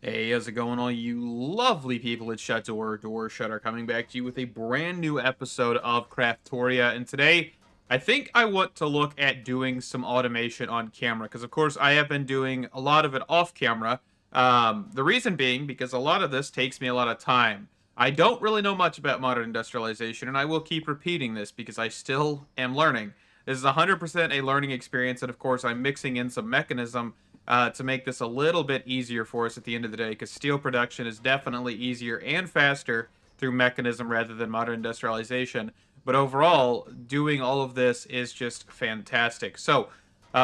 Hey, how's it going, all you lovely people at Door Shutter, coming back to you with a brand new episode of Craftoria. And today, I think I want to look at doing some automation on camera, because of course I have been doing a lot of it off camera. The reason being because a lot of this takes me a lot of time. I don't really know much about modern industrialization, and I will keep repeating this because I still am learning. This is 100% a learning experience, and of course I'm mixing in some mechanism to make this a little bit easier for us at the end of the day, because steel production is definitely easier and faster through mechanism rather than modern industrialization. But overall, doing all of this is just fantastic. So,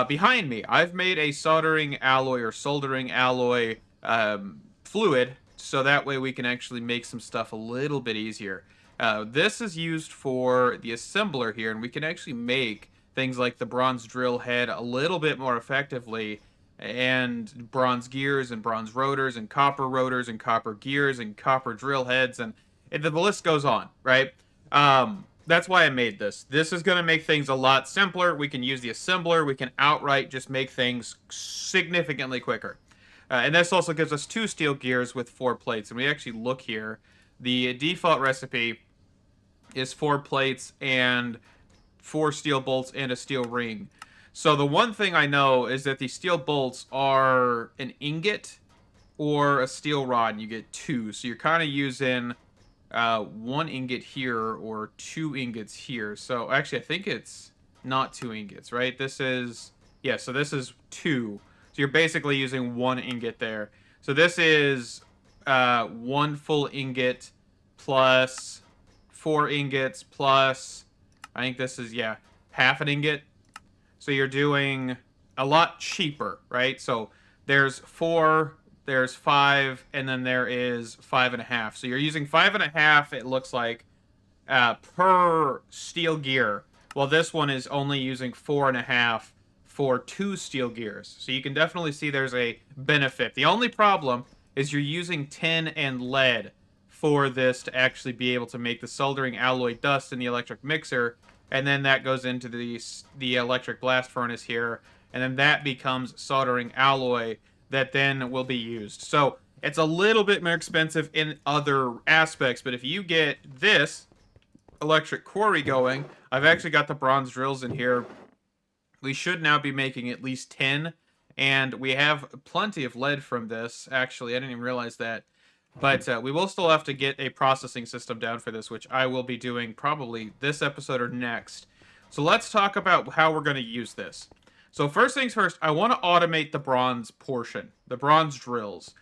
behind me, I've made a soldering alloy or soldering alloy fluid, so that way we can actually make some stuff a little bit easier. This is used for the assembler here, and we can actually make things like the bronze drill head a little bit more effectively, and bronze gears and bronze rotors and copper gears and copper drill heads, and the list goes on, right? That's why I made this. This is going to make things a lot simpler. We can use the assembler. We can outright just make things significantly quicker. And this also gives us 2 steel gears with 4 plates. And we actually look here. The default recipe is 4 plates and 4 steel bolts and a steel ring. So the one thing I know is that the steel bolts are an ingot or a steel rod, and you get 2. So you're kind of using 1 ingot here or 2 ingots here. So actually, I think it's not 2 ingots, right? This is, yeah, so this is 2. So you're basically using 1 ingot there. So this is 1 full ingot plus 4 ingots plus, I think this is, yeah, half an ingot. So you're doing a lot cheaper, right? So there's 4, there's 5, and then there is 5.5. So you're using 5.5, it looks like, per steel gear. Well, this one is only using 4.5 for 2 steel gears. So you can definitely see there's a benefit. The only problem is you're using tin and lead for this to actually be able to make the soldering alloy dust in the electric mixer, and then that goes into the electric blast furnace here, and then that becomes soldering alloy that then will be used. So it's a little bit more expensive in other aspects, but if you get this electric quarry going, I've actually got the bronze drills in here. We should now be making at least 10, and we have plenty of lead from this. Actually, I didn't even realize that. But we will still have to get a processing system down for this, which I will be doing probably this episode or next. So let's talk about how we're going to use this. So first things first, I want to automate the bronze portion, the bronze drills,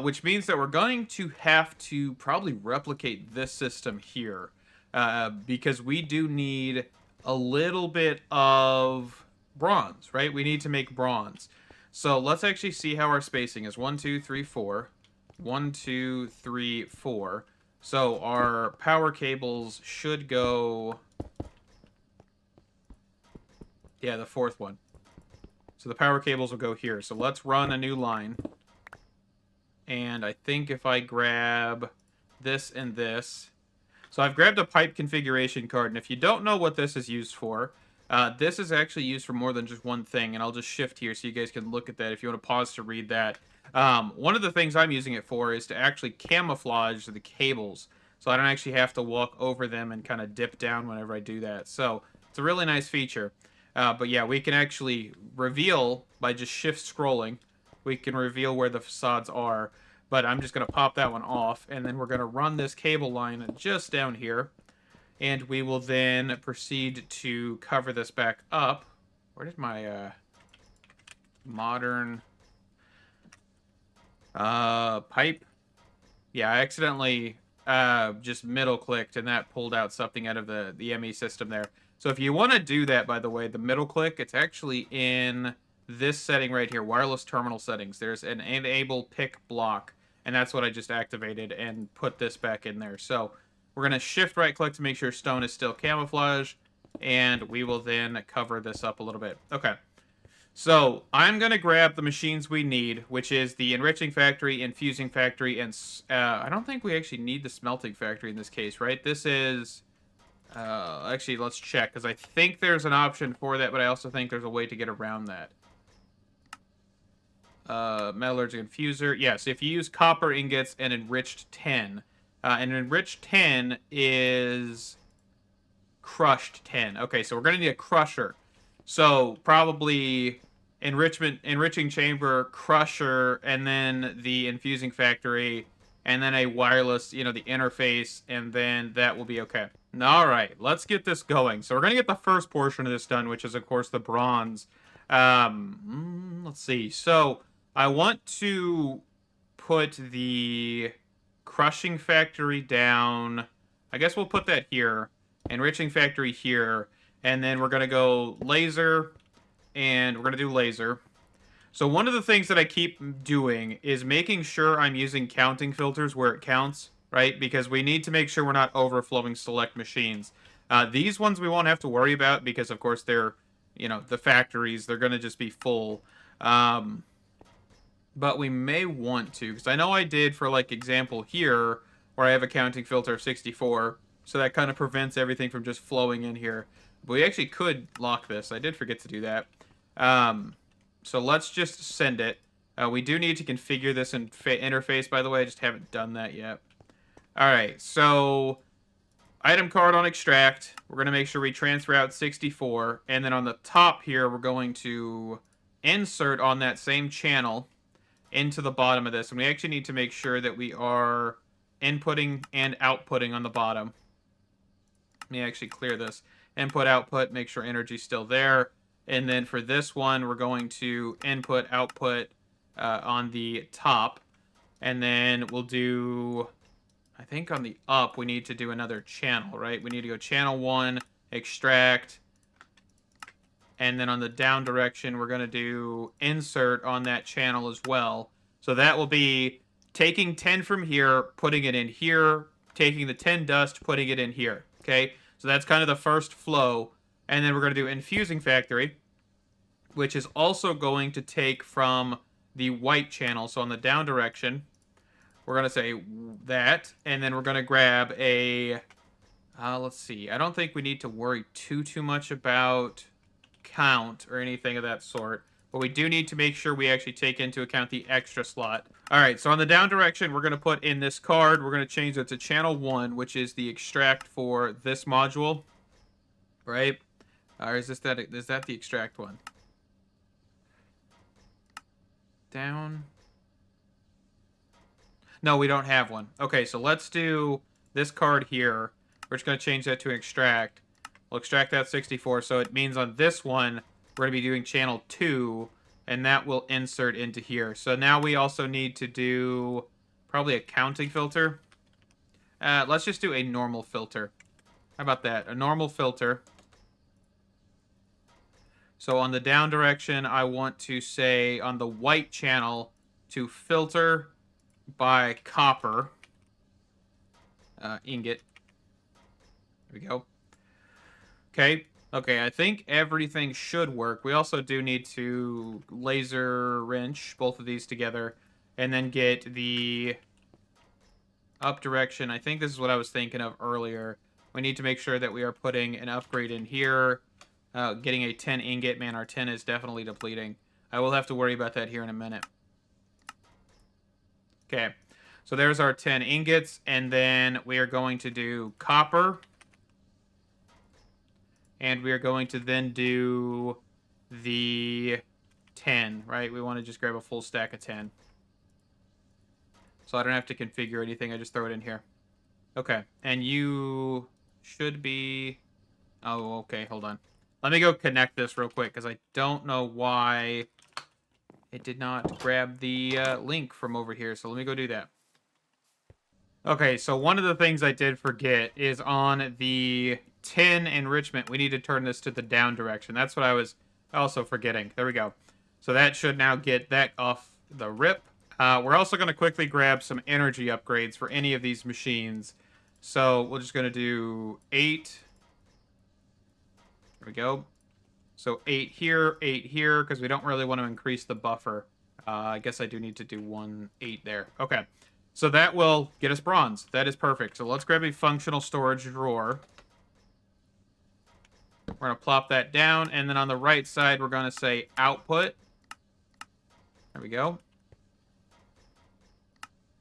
which means that we're going to have to probably replicate this system here, because we do need a little bit of bronze, right? We need to make bronze. So let's actually see how our spacing is. 1, 2, 3, 4. 1, 2, 3, 4. So our power cables should go, yeah, the 4th one. So the power cables will go here. So let's run a new line. And I think if I grab this and this. So I've grabbed a pipe configuration card. And if you don't know what this is used for, this is actually used for more than just one thing. And I'll just shift here so you guys can look at that if you want to pause to read that. One of the things I'm using it for is to actually camouflage the cables, so I don't actually have to walk over them and kind of dip down whenever I do that. So it's a really nice feature. But yeah, we can actually reveal by just shift scrolling. We can reveal where the facades are. But I'm just going to pop that one off, and then we're going to run this cable line just down here. And we will then proceed to cover this back up. Where did my modern pipe? Yeah, I accidentally just middle clicked, and that pulled out something out of the ME system there. So if you want to do that, by the way, the middle click, it's actually in this setting right here, wireless terminal settings. There's an enable pick block, and that's what I just activated and put this back in there. So we're going to shift right click to make sure stone is still camouflage, and we will then cover this up a little bit. Okay. So I'm going to grab the machines we need, which is the enriching factory, infusing factory, and I don't think we actually need the smelting factory in this case, right? This is, actually, let's check, because I think there's an option for that, but I also think there's a way to get around that. Metallurgic infuser. Yes, if you use copper ingots and enriched 10. And enriched 10 is crushed 10. Okay, so we're going to need a crusher. So probably enriching chamber, crusher, and then the infusing factory, and then a wireless, the interface, and then that will be okay. All right, let's get this going. So we're going to get the first portion of this done, which is, of course, the bronze. Let's see. So I want to put the crushing factory down. I guess we'll put that here. Enriching factory here. And then we're going to go laser. And we're going to do laser. So one of the things that I keep doing is making sure I'm using counting filters where it counts, right? Because we need to make sure we're not overflowing select machines. These ones we won't have to worry about because, of course, they're, the factories. They're going to just be full. But we may want to, because I know I did for, like, example here, where I have a counting filter of 64, so that kind of prevents everything from just flowing in here. But we actually could lock this. I did forget to do that. So let's just send it. We do need to configure this interface, by the way. I just haven't done that yet. All right, so item card on extract. We're going to make sure we transfer out 64. And then on the top here, we're going to insert on that same channel into the bottom of this. And we actually need to make sure that we are inputting and outputting on the bottom. Let me actually clear this. Input, output, make sure energy's still there. And then for this one, we're going to input, output on the top. And then we'll do, I think on the up, we need to do another channel, right? We need to go channel 1, extract. And then on the down direction, we're going to do insert on that channel as well. So that will be taking 10 from here, putting it in here, taking the 10 dust, putting it in here. Okay? So that's kind of the first flow. And then we're going to do infusing factory, which is also going to take from the white channel. So on the down direction, we're going to say that. And then we're going to grab a... let's see. I don't think we need to worry too much about count or anything of that sort, but we do need to make sure we actually take into account the extra slot. All right, so on the down direction, we're going to put in this card. We're going to change it to channel 1, which is the extract for this module, right? Or is that the extract one? Down. No, we don't have one. Okay, so let's do this card here. We're just going to change that to extract. We'll extract that 64, so it means on this one, we're going to be doing channel 2, and that will insert into here. So now we also need to do probably a counting filter. Let's just do a normal filter. How about that? A normal filter. So on the down direction, I want to say on the white channel to filter by copper ingot. There we go. Okay, I think everything should work. We also do need to laser wrench both of these together and then get the up direction. I think this is what I was thinking of earlier. We need to make sure that we are putting an upgrade in here. Getting a 10 ingot. Man, our 10 is definitely depleting. I will have to worry about that here in a minute. Okay, so there's our 10 ingots, and then we are going to do copper. And we are going to then do the 10, right? We want to just grab a full stack of 10. So I don't have to configure anything. I just throw it in here. Okay. And you should be... Oh, okay. Hold on. Let me go connect this real quick, because I don't know why it did not grab the link from over here. So let me go do that. Okay, so one of the things I did forget is on the 10 enrichment, we need to turn this to the down direction. That's what I was also forgetting. There we go. So that should now get that off the rip. We're also going to quickly grab some energy upgrades for any of these machines. So we're just going to do 8. There we go. So 8 here, because we don't really want to increase the buffer. I guess I do need to do 8 there. Okay. So that will get us bronze. That is perfect. So let's grab a functional storage drawer. We're going to plop that down, and then on the right side, we're going to say output. There we go.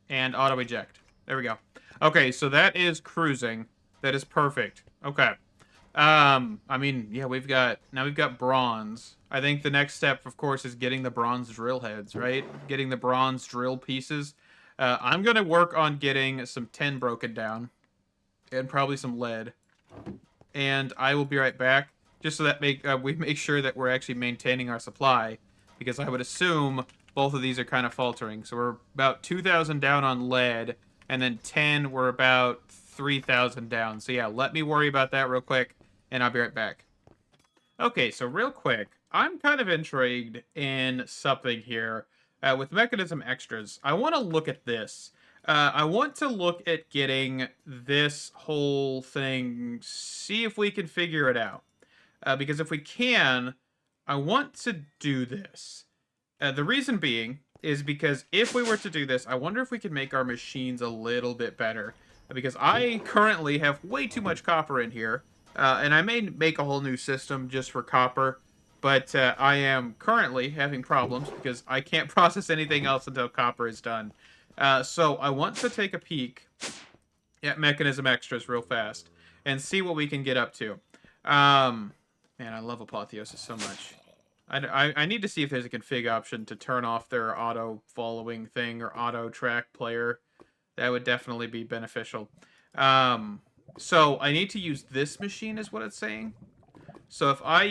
And auto eject. There we go. Okay, so that is cruising. That is perfect. Okay. I mean, yeah, we've got bronze. I think the next step, of course, is getting the bronze drill heads, right? Getting the bronze drill pieces. I'm gonna work on getting some tin broken down, and probably some lead. And I will be right back, just so that we make sure that we're actually maintaining our supply, because I would assume both of these are kind of faltering. So we're about 2,000 down on lead, and then 10, we're about 3,000 down. So yeah, let me worry about that real quick, and I'll be right back. Okay, so real quick, I'm kind of intrigued in something here. With Mechanism Extras, I want to look at this. I want to look at getting this whole thing, see if we can figure it out. Because if we can, I want to do this. The reason being is because if we were to do this, I wonder if we could make our machines a little bit better. Because I currently have way too much copper in here. And I may make a whole new system just for copper. But I am currently having problems because I can't process anything else until copper is done. So I want to take a peek at Mechanism Extras real fast and see what we can get up to. Man, I love Apotheosis so much. I need to see if there's a config option to turn off their auto-following thing or auto-track player. That would definitely be beneficial. So I need to use this machine is what it's saying. So if I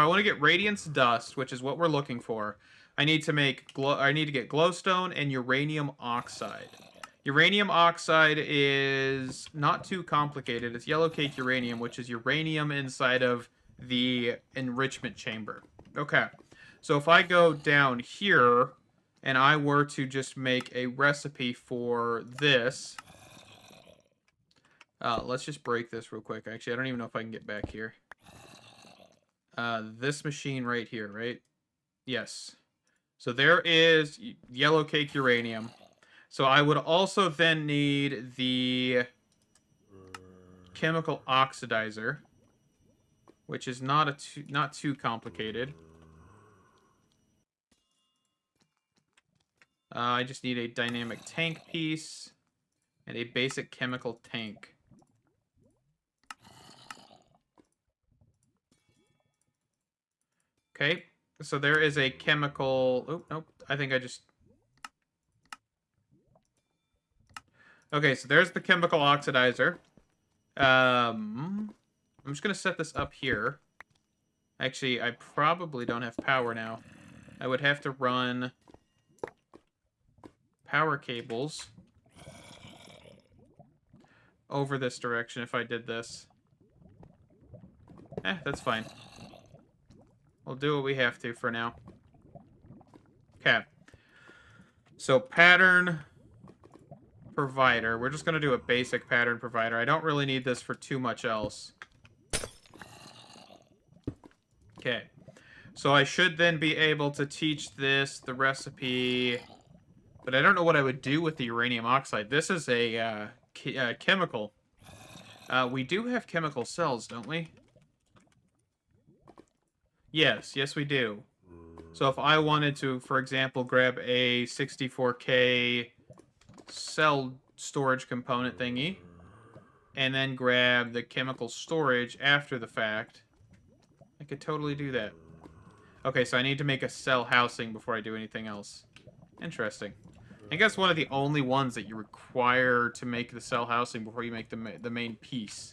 want to get Radiance Dust, which is what we're looking for, I need to get glowstone and uranium oxide. Uranium oxide is not too complicated. It's yellow cake uranium, which is uranium inside of the enrichment chamber. Okay. So if I go down here and I were to just make a recipe for this, let's just break this real quick. Actually, I don't even know if I can get back here. This machine right here, right? Yes. So there is yellow cake uranium. So I would also then need the chemical oxidizer, which is not too complicated. I just need a dynamic tank piece and a basic chemical tank. Okay, so there is a chemical... Oh, nope. I think I just... Okay, so there's the chemical oxidizer. I'm just going to set this up here. Actually, I probably don't have power now. I would have to run power cables over this direction if I did this. That's fine. We'll do what we have to for now. Okay. So pattern provider. We're just going to do a basic pattern provider. I don't really need this for too much else. Okay. So I should then be able to teach this the recipe, but I don't know what I would do with the uranium oxide. This is a chemical. We do have chemical cells, don't we? Yes, we do. So if I wanted to, for example, grab a 64K cell storage component thingy, and then grab the chemical storage after the fact, I could totally do that. Okay, so I need to make a cell housing before I do anything else. Interesting. I guess one of the only ones that you require to make the cell housing before you make the main piece.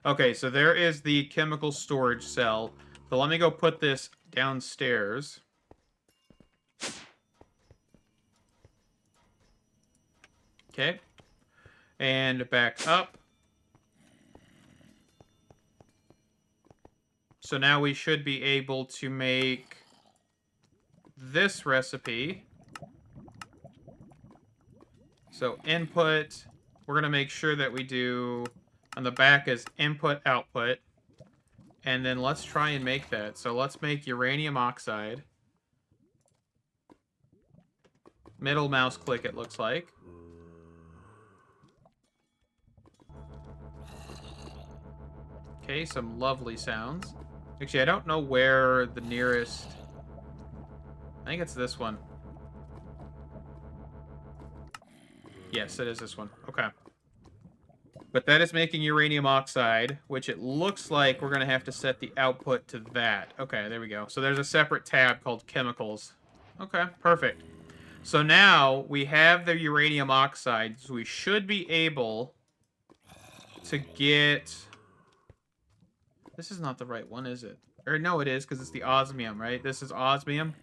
Okay, so there is the chemical storage cell. So let me go put this downstairs. Okay. And back up. So now we should be able to make this recipe. So input, we're going to make sure that we do, on the back is input, output. And then let's try and make that. So let's make uranium oxide. Middle mouse click, it looks like. Okay, some lovely sounds. Actually, I don't know where the nearest... I think it's this one. Yes, it is this one. Okay. But that is making uranium oxide, which it looks like we're going to have to set the output to that. Okay, there we go. So there's a separate tab called chemicals. Okay, perfect. So now we have the uranium oxide. So we should be able to get... This is not the right one, is it? Or no, it is, because it's the osmium, right? This is osmium.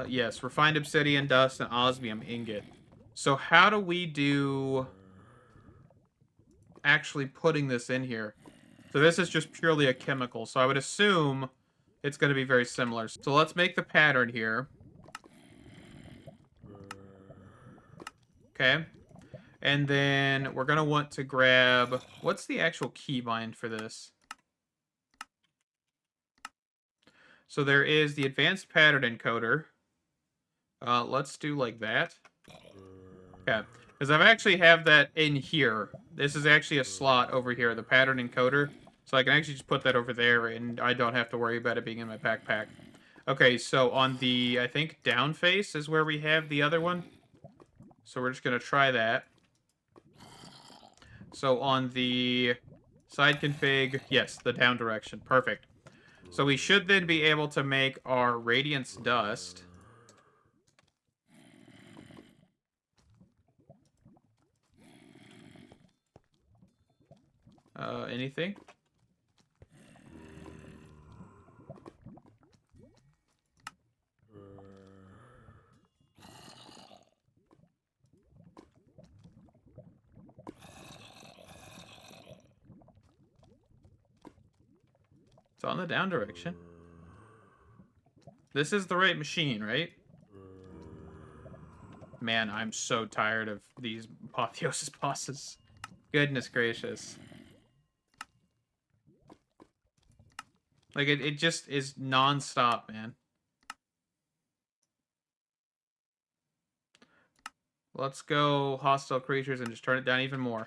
Yes, refined obsidian dust and osmium ingot. So how do we do actually putting this in here? So this is just purely a chemical, so I would assume it's going to be very similar. So let's make the pattern here. Okay. And then we're going to want to grab... What's the actual keybind for this? So there is the advanced pattern encoder. Let's do like that. Okay. Because I actually have that in here. This is actually a slot over here, the pattern encoder. So I can actually just put that over there, and I don't have to worry about it being in my backpack. Okay, so on the, I think, down face is where we have the other one. So we're just going to try that. So on the side config, yes, the down direction. Perfect. So we should then be able to make our radiance dust. Anything? It's on the down direction. This is the right machine, right? Man, I'm so tired of these apotheosis bosses. Goodness gracious. Like, it just is non-stop, man. Let's go hostile creatures and just turn it down even more.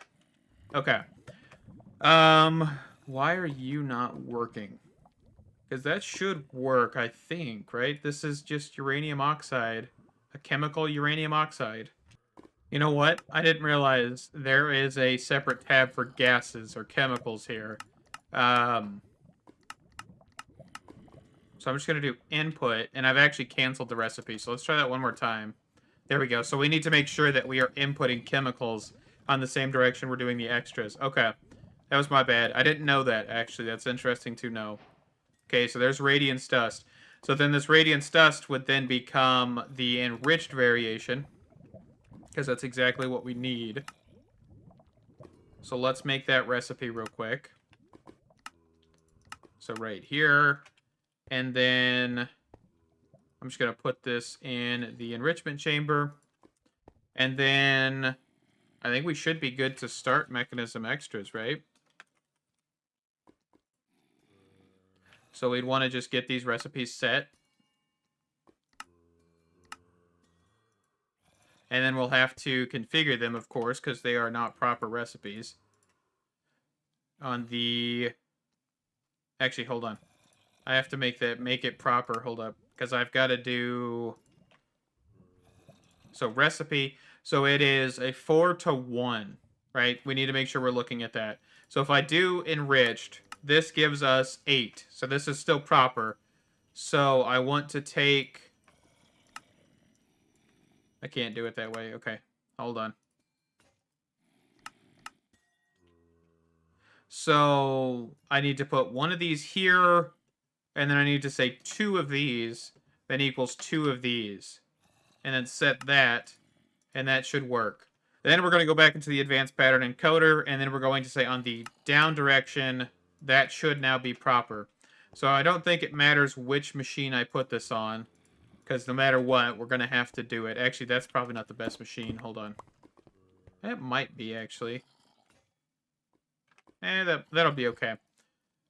Okay. Why are you not working? Because that should work, I think, right? This is just uranium oxide. A chemical uranium oxide. You know what? I didn't realize there is a separate tab for gases or chemicals here. So I'm just going to do input, and I've actually canceled the recipe. So let's try that one more time. There we go. So we need to make sure that we are inputting chemicals on the same direction we're doing the extras. Okay. That was my bad. I didn't know that, actually. That's interesting to know. Okay, so there's radiance dust. So then this radiance dust would then become the enriched variation, because that's exactly what we need. So let's make that recipe real quick. So right here. And then I'm just going to put this in the enrichment chamber. And then I think we should be good to start Mekanism Extras, right? So we'd want to just get these recipes set. And then we'll have to configure them, of course, because they are not proper recipes. On the... Actually, hold on. I have to make it proper. Hold up. Because I've got to do... So recipe. So it is a 4-to-1, right? We need to make sure we're looking at that. So if I do enriched, this gives us 8. So this is still proper. So I want to take... I can't do it that way. Okay. Hold on. So I need to put one of these here, and then I need to say 2 of these, then equals 2 of these. And then set that, and that should work. Then we're going to go back into the advanced pattern encoder, and then we're going to say on the down direction, that should now be proper. So I don't think it matters which machine I put this on, because no matter what, we're going to have to do it. Actually, that's probably not the best machine. Hold on. It might be, actually. That'll be okay.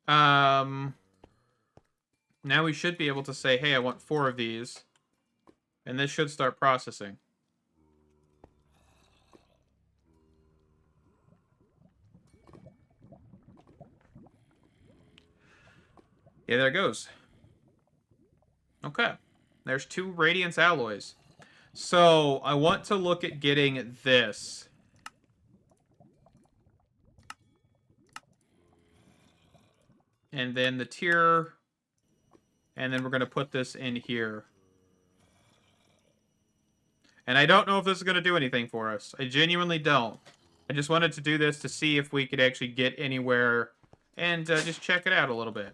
Now we should be able to say, hey, I want 4 of these. And this should start processing. Yeah, there it goes. Okay. There's 2 Radiance alloys. So, I want to look at getting this. And then the tier. And then we're going to put this in here. And I don't know if this is going to do anything for us. I genuinely don't. I just wanted to do this to see if we could actually get anywhere and just check it out a little bit.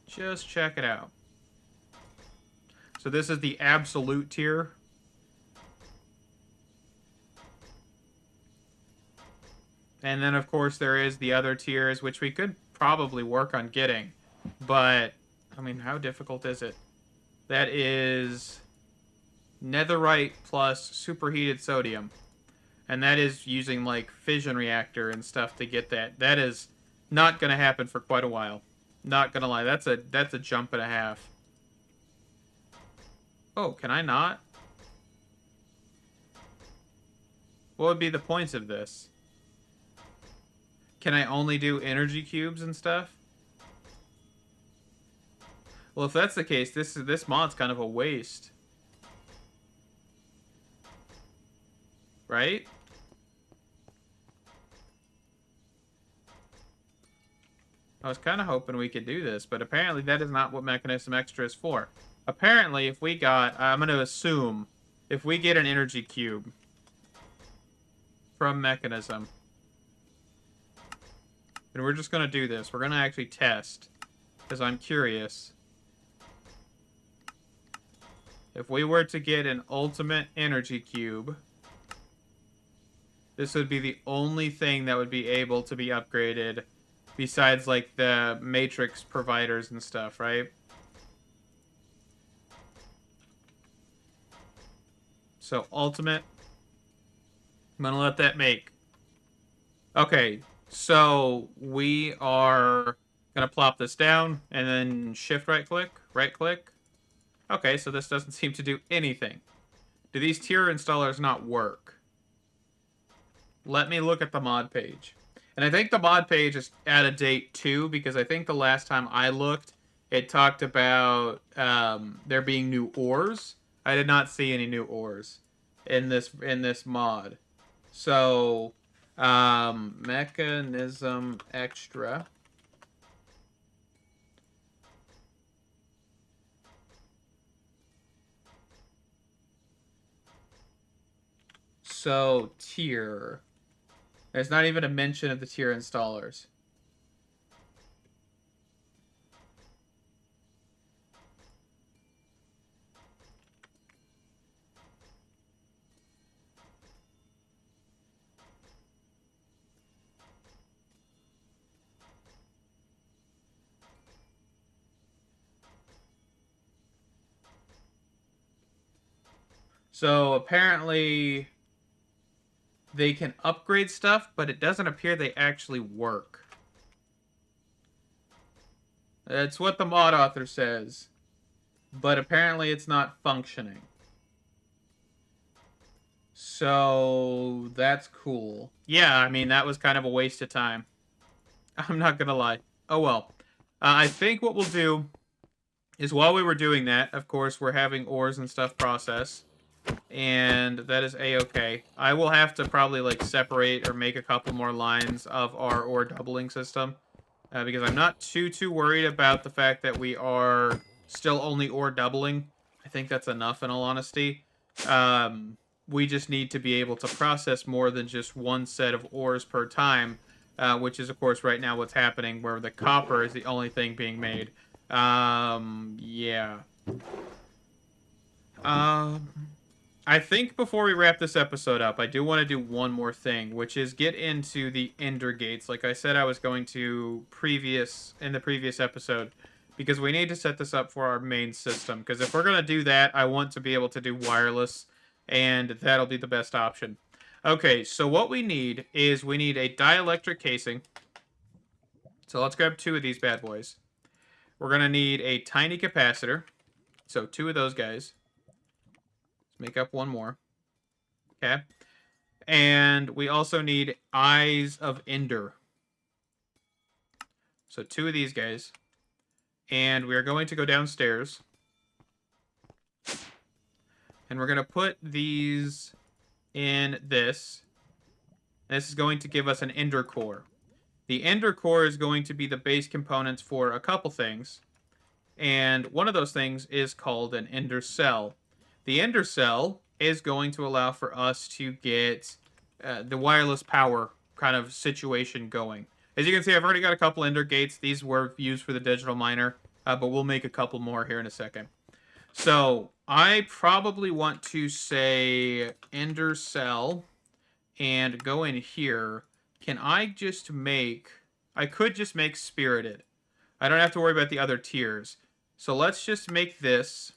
Just check it out. So this is the absolute tier. And then, of course, there is the other tiers, which we could probably work on getting. But, I mean, how difficult is it? That is netherite plus superheated sodium. And that is using, like, fission reactor and stuff to get that. That is not going to happen for quite a while. Not going to lie. That's a jump and a half. Oh, can I not? What would be the points of this? Can I only do energy cubes and stuff? Well, if that's the case, this mod's kind of a waste. Right? I was kind of hoping we could do this, but apparently that is not what Mekanism Extra is for. Apparently, if we got... I'm going to assume, if we get an energy cube from Mekanism, and we're just going to do this. We're going to actually test, because I'm curious. If we were to get an ultimate energy cube, this would be the only thing that would be able to be upgraded besides, like, the matrix providers and stuff, right? So, ultimate. I'm going to let that make. Okay, so we are going to plop this down and then shift right-click, right-click. Okay, so this doesn't seem to do anything. Do these tier installers not work? Let me look at the mod page. And I think the mod page is out of date too, because I think the last time I looked, it talked about there being new ores. I did not see any new ores in this mod. So, Mekanism Extra. So, tier. There's not even a mention of the tier installers. So, apparently they can upgrade stuff, but it doesn't appear they actually work. That's what the mod author says. But apparently it's not functioning. So, that's cool. Yeah, I mean, that was kind of a waste of time. I'm not gonna lie. Oh well. I think what we'll do is while we were doing that, of course, we're having ores and stuff process. And that is a-okay. I will have to probably, like, separate or make a couple more lines of our ore doubling system. Because I'm not too worried about the fact that we are still only ore doubling. I think that's enough, in all honesty. We just need to be able to process more than just one set of ores per time, which is, of course, right now what's happening, where the copper is the only thing being made. Yeah. I think before we wrap this episode up, I do want to do one more thing, which is get into the Ender Gates, like I said I was going to in the previous episode, because we need to set this up for our main system, because if we're going to do that, I want to be able to do wireless, and that'll be the best option. Okay, so what we need is we need a dielectric casing. So let's grab 2 of these bad boys. We're going to need a tiny capacitor. So 2 of those guys. Make up 1 more. Okay. And we also need Eyes of Ender. So 2 of these guys. And we are going to go downstairs. And we're going to put these in this. This is going to give us an ender core. The ender core is going to be the base components for a couple things. And one of those things is called an ender cell. The ender cell is going to allow for us to get the wireless power kind of situation going. As you can see, I've already got a couple ender gates. These were used for the digital miner, but we'll make a couple more here in a second. So I probably want to say ender cell and go in here. Can I just make... I could just make spirited. I don't have to worry about the other tiers. So let's just make this.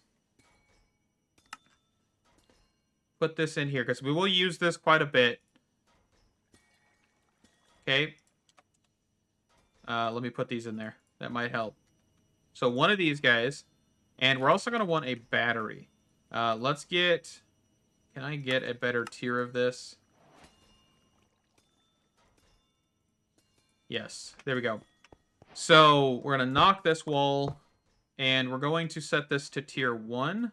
Put this in here, because we will use this quite a bit. Okay. Let me put these in there. That might help. So one of these guys. And we're also going to want a battery. Let's get... Can I get a better tier of this? Yes. There we go. So we're going to knock this wall. And we're going to set this to tier 1.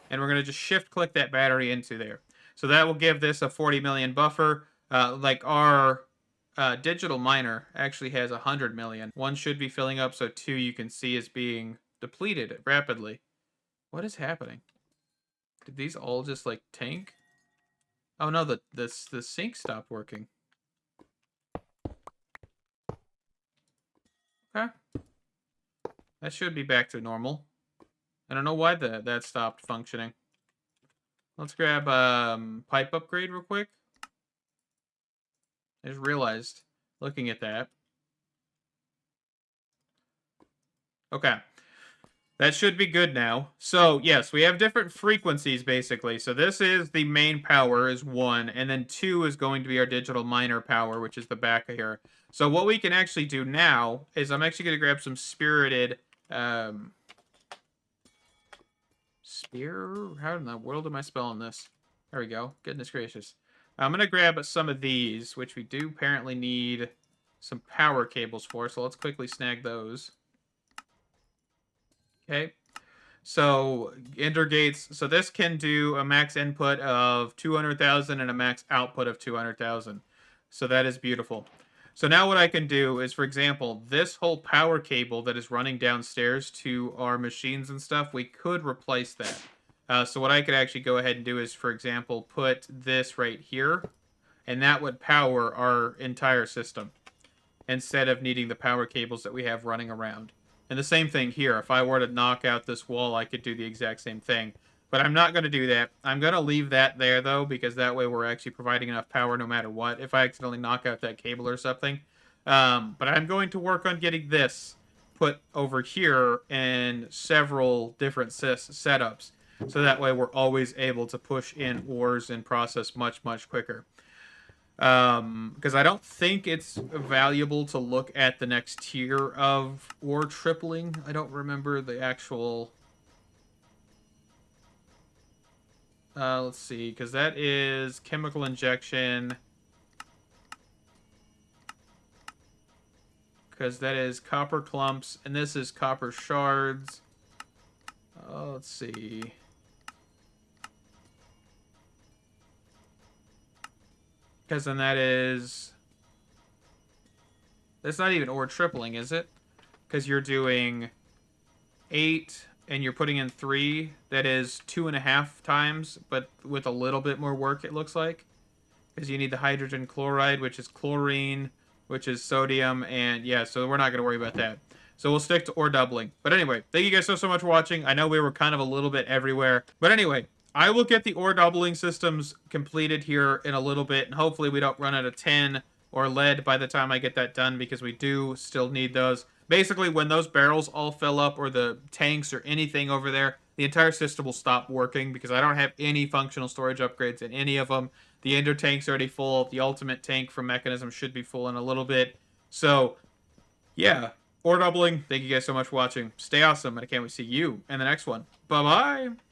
And we're going to just shift-click that battery into there. So that will give this a 40 million buffer. Like our digital miner actually has 100 million. One should be filling up, so 2 you can see is being depleted rapidly. What is happening? Did these all just, like, tank? Oh, no, the sink stopped working. Okay. That should be back to normal. I don't know why that stopped functioning. Let's grab pipe upgrade real quick. I just realized, looking at that. Okay. That should be good now. So, yes, we have different frequencies, basically. So this is the main power, is 1. And then 2 is going to be our digital miner power, which is the back of here. So what we can actually do now is I'm actually going to grab some spirited... Spear? How in the world am I spelling this? There we go. Goodness gracious. I'm going to grab some of these, which we do apparently need some power cables for. So let's quickly snag those. Okay. So, ender gates. So this can do a max input of 200,000 and a max output of 200,000. So that is beautiful. So now what I can do is, for example, this whole power cable that is running downstairs to our machines and stuff, we could replace that. So what I could actually go ahead and do is, for example, put this right here, and that would power our entire system instead of needing the power cables that we have running around. And the same thing here. If I were to knock out this wall, I could do the exact same thing. But I'm not going to do that. I'm going to leave that there, though, because that way we're actually providing enough power no matter what, if I accidentally knock out that cable or something. But I'm going to work on getting this put over here in several different setups. So that way we're always able to push in ores and process much, much quicker. Because I don't think it's valuable to look at the next tier of ore tripling. I don't remember the actual... let's see, because that is chemical injection. Because that is copper clumps, and this is copper shards. Let's see. Because then that is... That's not even ore tripling, is it? Because you're doing 8... and you're putting in 3, that is 2.5 times, but with a little bit more work, it looks like. Because you need the hydrogen chloride, which is chlorine, which is sodium, and yeah, so we're not going to worry about that. So we'll stick to ore doubling. But anyway, thank you guys so much for watching. I know we were kind of a little bit everywhere. But anyway, I will get the ore doubling systems completed here in a little bit, and hopefully we don't run out of tin or lead by the time I get that done, because we do still need those. Basically, when those barrels all fill up, or the tanks or anything over there, the entire system will stop working, because I don't have any functional storage upgrades in any of them. The ender tank's already full. The ultimate tank from Mekanism should be full in a little bit. So, yeah, ore doubling. Thank you guys so much for watching. Stay awesome, and I can't wait to see you in the next one. Bye-bye!